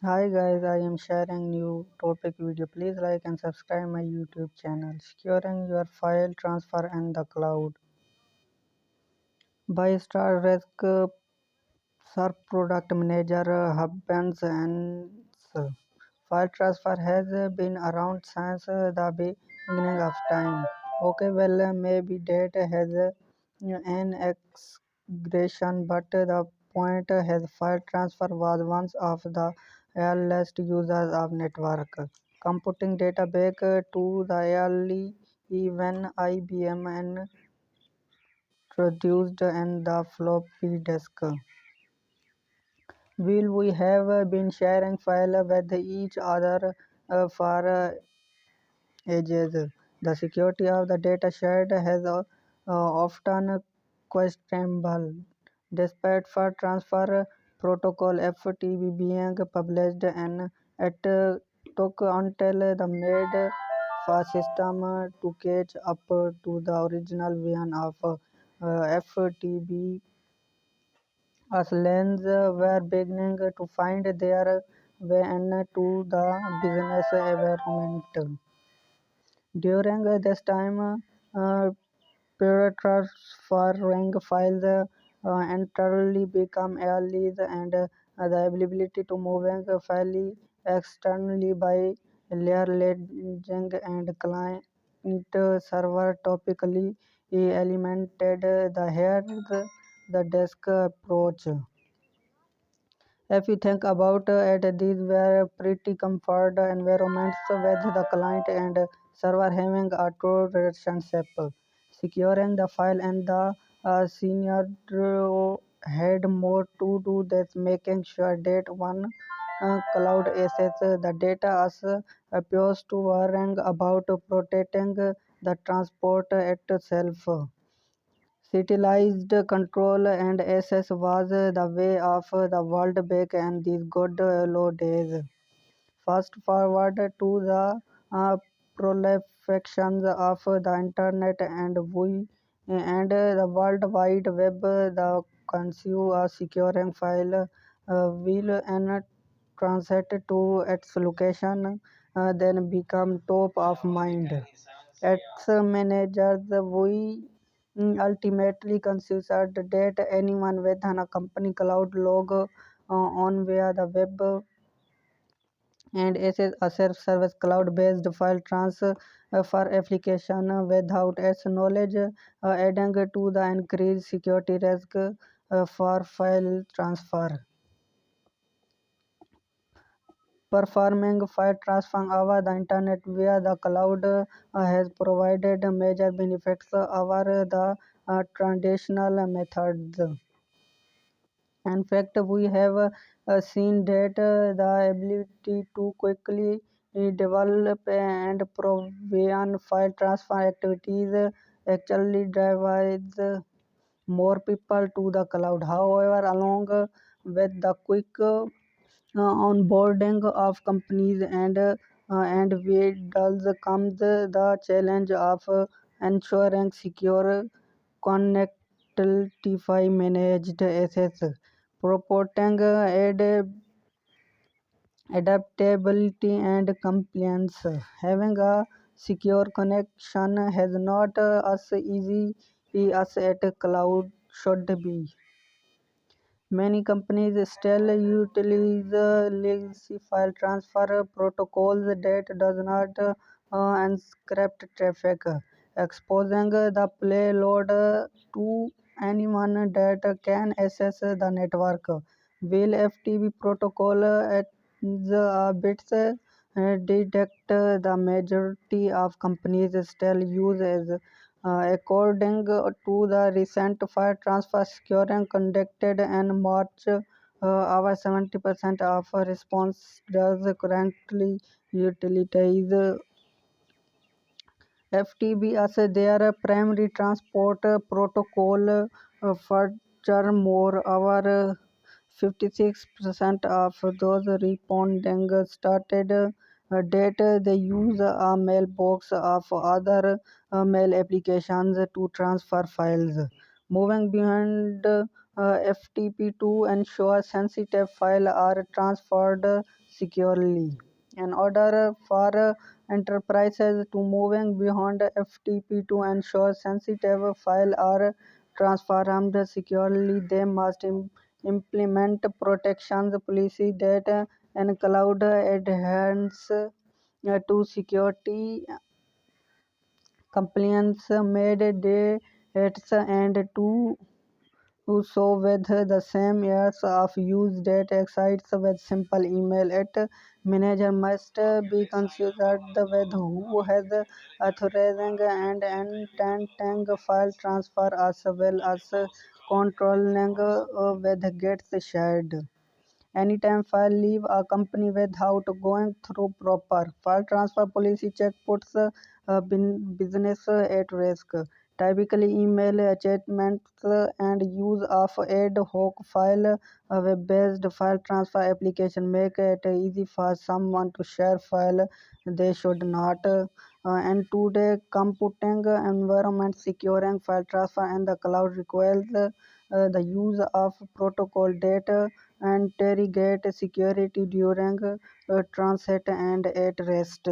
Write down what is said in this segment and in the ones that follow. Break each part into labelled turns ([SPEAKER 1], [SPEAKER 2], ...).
[SPEAKER 1] Hi guys, I am sharing new topic video. Please like and subscribe my YouTube channel. Securing your file transfer and the cloud. By Star Risk SERP Product Manager Hubbins and file transfer has been around since the beginning of time. Okay, well, maybe data has an exaggeration, but the point has file transfer was one of the earliest users of network computing data back to the early when IBM introduced and the floppy disk. Will we have been sharing file with each other for ages. The security of the data shared has often questionable. Despite for transfer protocol FTP being published and it took until the made for system to catch up to the original version of FTP as lanes were beginning to find their way into the business environment. During this time, uh, transferring files entirely become early and the ability to moving file externally by leveraging and client server topically elemented the head the desk approach. If you think about it, these were pretty comfort environments with the client and server having a true relationship. Securing the file and the senior had more to do with making sure that one cloud assets the data as opposed to worrying about protecting the transport itself. Centralized control and access was the way of the world back in these good old days. Fast forward to the proliferation of the internet and the World Wide Web, the consume a securing file will and transit to its location, then become top of mind. Its managers we ultimately considered that anyone with a company cloud logo on via the web and access a self-service cloud-based file transfer application without its knowledge, adding to the increased security risk for file transfer. Performing file transfer over the internet via the cloud has provided major benefits over the traditional methods. In fact, we have seen that the ability to quickly develop and provision file transfer activities actually drives more people to the cloud. However, along with the quick onboarding of companies and with does comes the challenge of ensuring secure connectivity managed assets, promoting adaptability and compliance. Having a secure connection has not as easy as a cloud should be. Many companies still utilize legacy file transfer protocols that does not encrypt traffic, exposing the payload to anyone that can access the network. While FTP protocol is a bit detect the majority of companies still use as according to the recent file transfer securing conducted in March, over 70% of response does currently utilize FTP as their primary transport protocol. Furthermore, over 56% of those responding started that they use a mailbox of other mail applications to transfer files. Moving beyond FTP to ensure sensitive files are transferred securely. In order for enterprises to moving beyond FTP to ensure sensitive files are transformed securely, they must implement protections policy that include adherence to security compliance made dates and to show with the same years of use date excites with simple email. It manager must be considered with who has authorizing and intending file transfer as well as controlling with gets shared. Anytime file leave a company without going through proper file transfer policy check puts business at risk. Typically, email attachments and use of ad hoc file web-based file transfer application make it easy for someone to share file they should not. And today, computing environment securing file transfer in the cloud requires the use of protocol data and interrogate security during transit and at rest.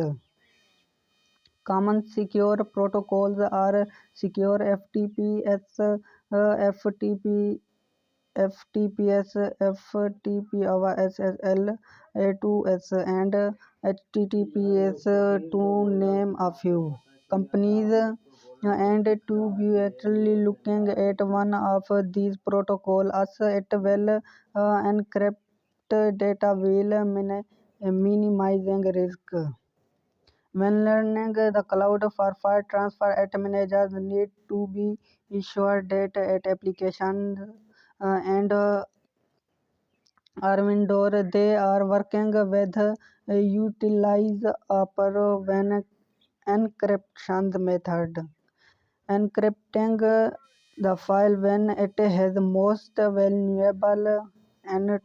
[SPEAKER 1] Common secure protocols are secure FTPS, FTP, FTPS, FTP over SSL, A2S, and HTTPS to name a few. Companies and to be actually looking at one of these protocols as it will encrypt data while minimizing risk. When learning the cloud for file transfer, at managers need to be ensured that at applications and Arvindor they are working with utilize a when encryption method. Encrypting the file when it is most vulnerable and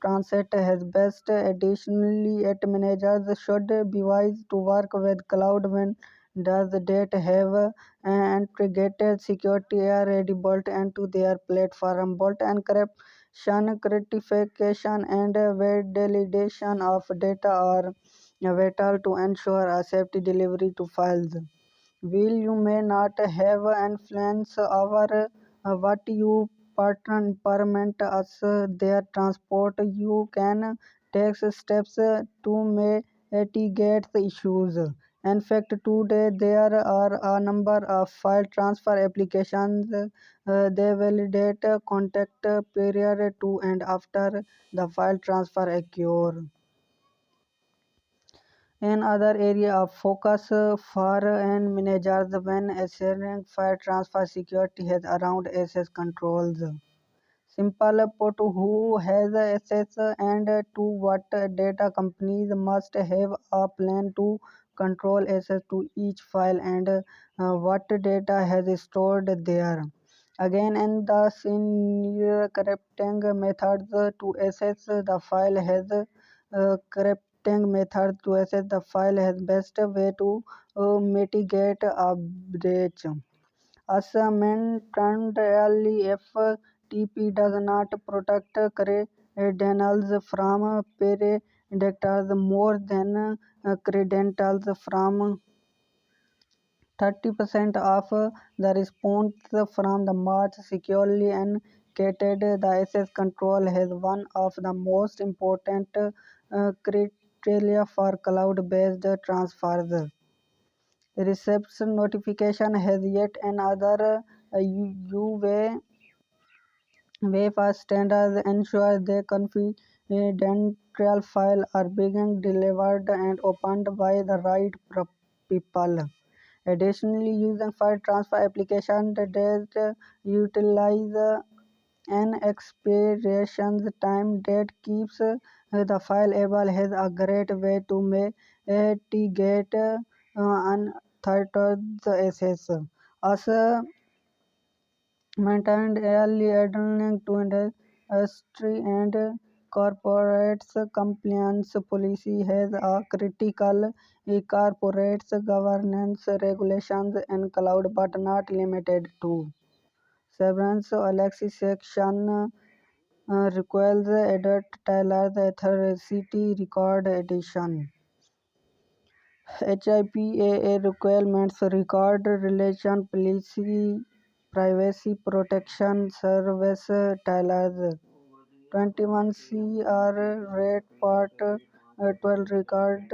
[SPEAKER 1] transit has best. Additionally, it managers should be wise to work with cloud when does that have integrated security already built into their platform. Bolt encryption, certification, and validation of data are vital to ensure a safety delivery to files. While you may not have influence over what you partner permit as their transport, you can take steps to mitigate the issues. In fact, today there are a number of file transfer applications. They validate contact period to and after the file transfer occur. Another area of focus for and managers when assuring file transfer security has around access controls. Simple put, who has access and to what data. Companies must have a plan to control access to each file and what data has stored there. Again, in the senior corrupting methods to access the file has corrupting methods to access the file has best way to mitigate a breach. As mentioned earlier, if TP does not protect credentials from predators more than credentials from 30% of the response from the March securely encrypted. The access control has one of the most important criteria for cloud-based transfers. Reception notification has yet another way for standards ensure the confidential files are being delivered and opened by the right people. Additionally, using file transfer applications that utilize an expiration time that keeps the file able has a great way to mitigate unauthorized access. As maintained early adhering to industry and corporates compliance policy has a critical corporates governance regulations in cloud but not limited to. Severance Alexis section requires adult Tyler the Authority Record Edition. HIPAA requirements record relation policy privacy protection service Tyler 21 CR rate part 12 record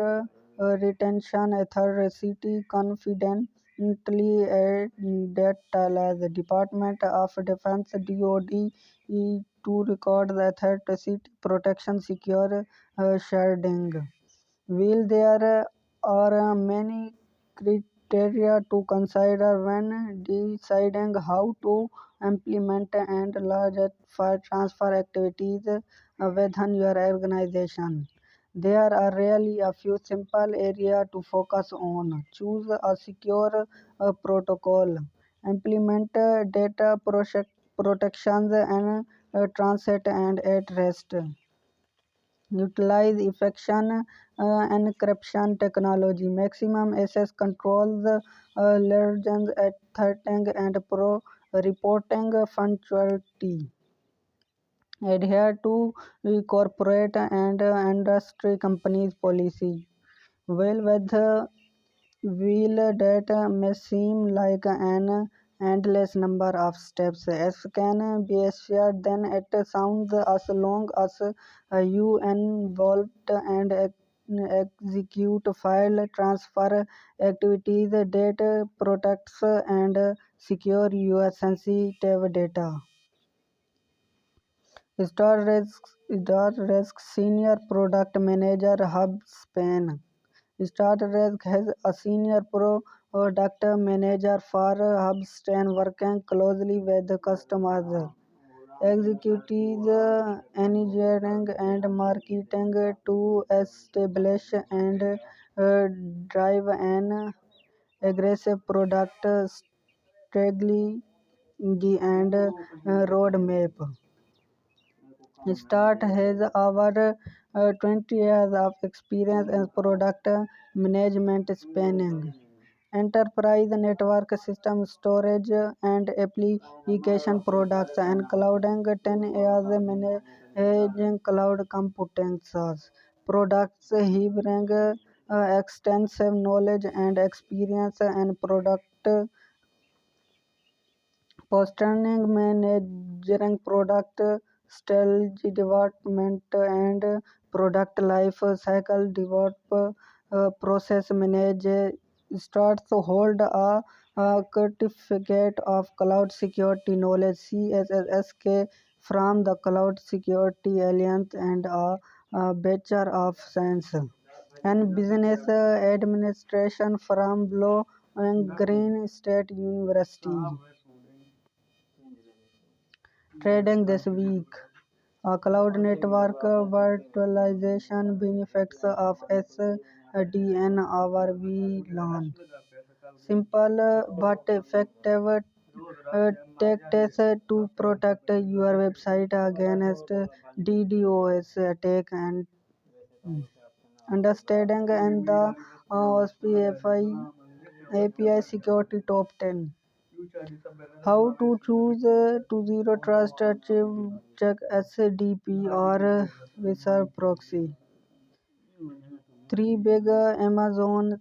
[SPEAKER 1] retention authority confidently that the Department of Defense DoD to record the authority protection secure sharding. While there are many criteria to consider when deciding how to implement and large file transfer activities within your organization. There are really a few simple areas to focus on. Choose a secure protocol. Implement data protections and transit and at rest. Utilize encryption technology. Maximum access controls, legends at threatening and reporting functionality. Adhere to the corporate and industry companies policy. Well, with While that may seem like an endless number of steps, as can be assured, then it sounds as long as you involved and execute file transfer activities that protects and secure your sensitive data. Star Risk Senior Product Manager Hub Span. StarReg has a senior product manager for Hubstan working closely with the customers, executives, engineering, and marketing to establish and drive an aggressive product strategy and roadmap. Start has over 20 years of experience in product management spanning enterprise network system storage and application products and clouding 10 years managing cloud computing SaaS products. He brings extensive knowledge and experience in product Posturing, managing product strategy development and product life cycle develop process manage starts to hold a certificate of cloud security knowledge CSSK from the Cloud Security Alliance and a Bachelor of Science and Business Administration from Blow and Green State University. Trading this week. A cloud network virtualization benefits of SDN our VLAN. Simple but effective tactics to protect your website against DDoS attack and understanding and the OSPF API security top 10. How to choose to zero trust check SDP or Visa proxy. Three big Amazon.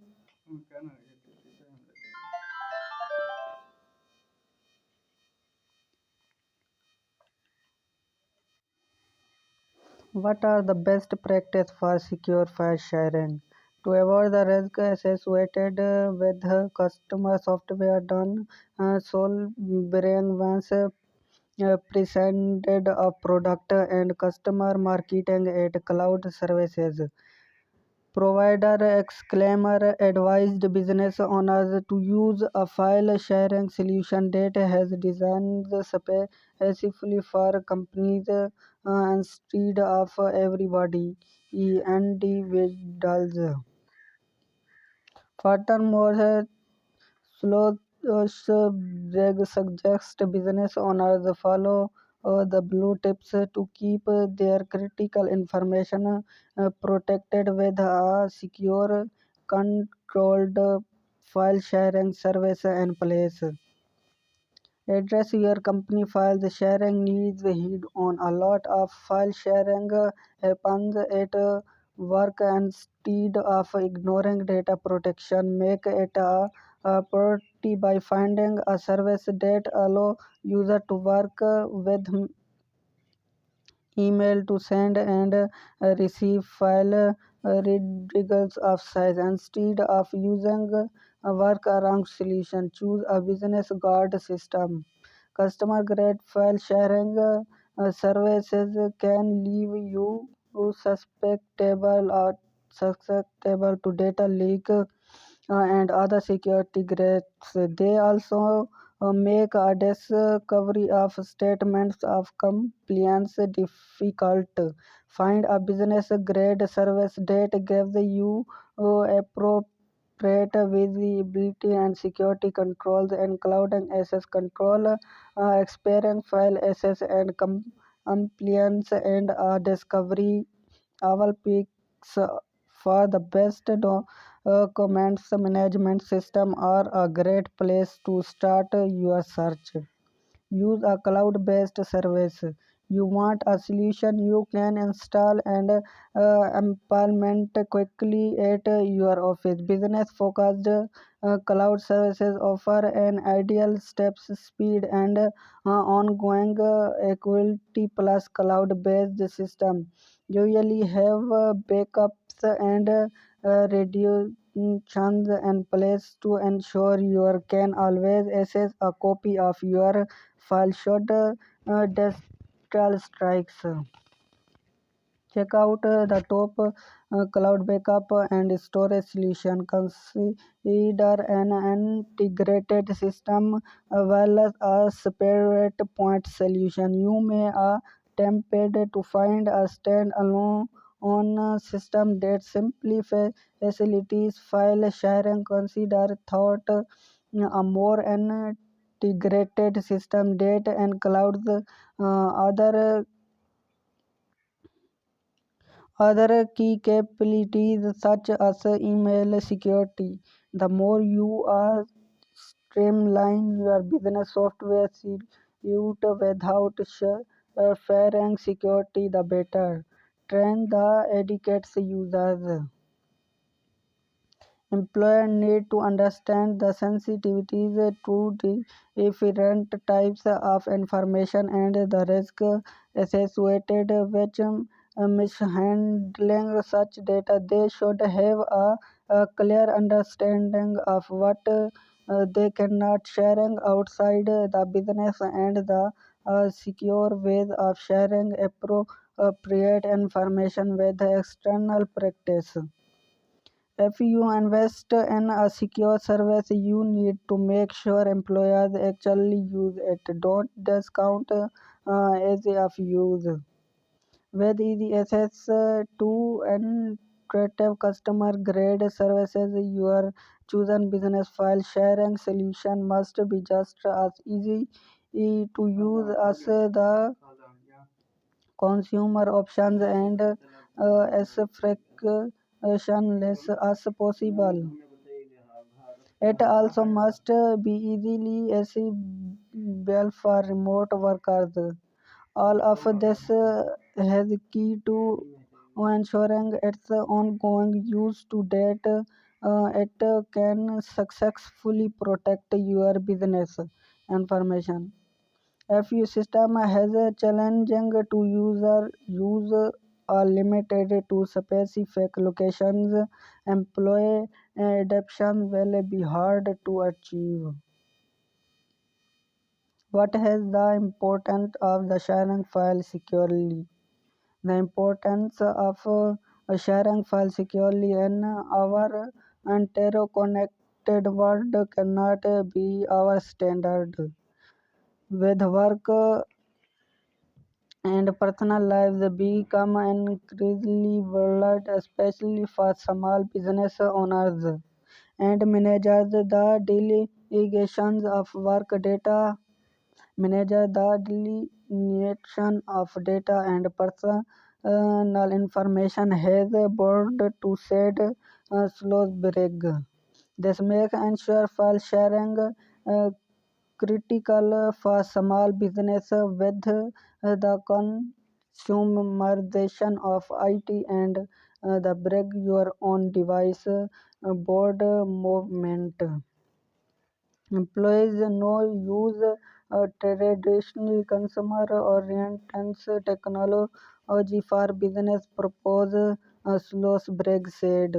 [SPEAKER 1] What are the best practice for secure file sharing? To avoid the risk associated with customer software done sole bearing once presented a product and customer marketing at cloud services. Provider exclaimer advised business owners to use a file sharing solution that has designed specifically for companies instead of everybody individuals. Furthermore, Slow suggest business owners follow the blue tips to keep their critical information protected with a secure, controlled file sharing service in place. Address your company files sharing needs head on. A lot of file sharing happens at work, and instead of ignoring data protection, make it a priority by finding a service that allow user to work with email to send and receive file regardless of size. Instead of using a workaround solution, choose a business guard system. Customer grade file sharing services can leave you susceptible to data leak and other security threats. They also make a discovery of statements of compliance difficult. Find a business grade service that gives you appropriate visibility and security controls, including access control, expiring file access, and compliance and discovery. Our picks for the best documents management system are a great place to start your search. Use a cloud-based service. You want a solution you can install and implement quickly at your office. Business-focused cloud services offer an ideal steps speed and ongoing equality plus cloud-based system. Usually have backups and reductions in place to ensure you can always access a copy of your file should digital strikes. Check out the top cloud backup and storage solution. Consider an integrated system well as a separate point solution. You may tempted to find a standalone on a system that simply facilitates file sharing. Consider thought a more integrated system that includes other key capabilities such as email security. The more you streamline your business software suite without sharing security, the better. Train the educates users. Employers need to understand the sensitivities to the different types of information and the risk associated with mishandling such data. They should have a clear understanding of what they cannot sharing outside the business and the secure ways of sharing appropriate information with external practice. If you invest in a secure service, you need to make sure employers actually use it. Don't discount easy of use. With easy access to intuitive customer grade services, your chosen business file sharing solution must be just as easy to use as the consumer options and as frictionless as possible. It also must be easily accessible for remote workers. All of this has key to ensuring its ongoing use to that it can successfully protect your business information. If your system has a challenging to use or limited to specific locations, employee adoption will be hard to achieve. What has the importance of the sharing file securely? The importance of sharing file securely in our interconnected world cannot be our standard. With work and personal lives become increasingly blurred, especially for small business owners and managers. The delegations of work data manager, the delineation of data and personal information has board to set slow break. This makes ensure file sharing critical for small business with the consumerization of IT and the bring your own device board movement. Employees now use traditional consumer-oriented technology for business purposes, Slosberg said.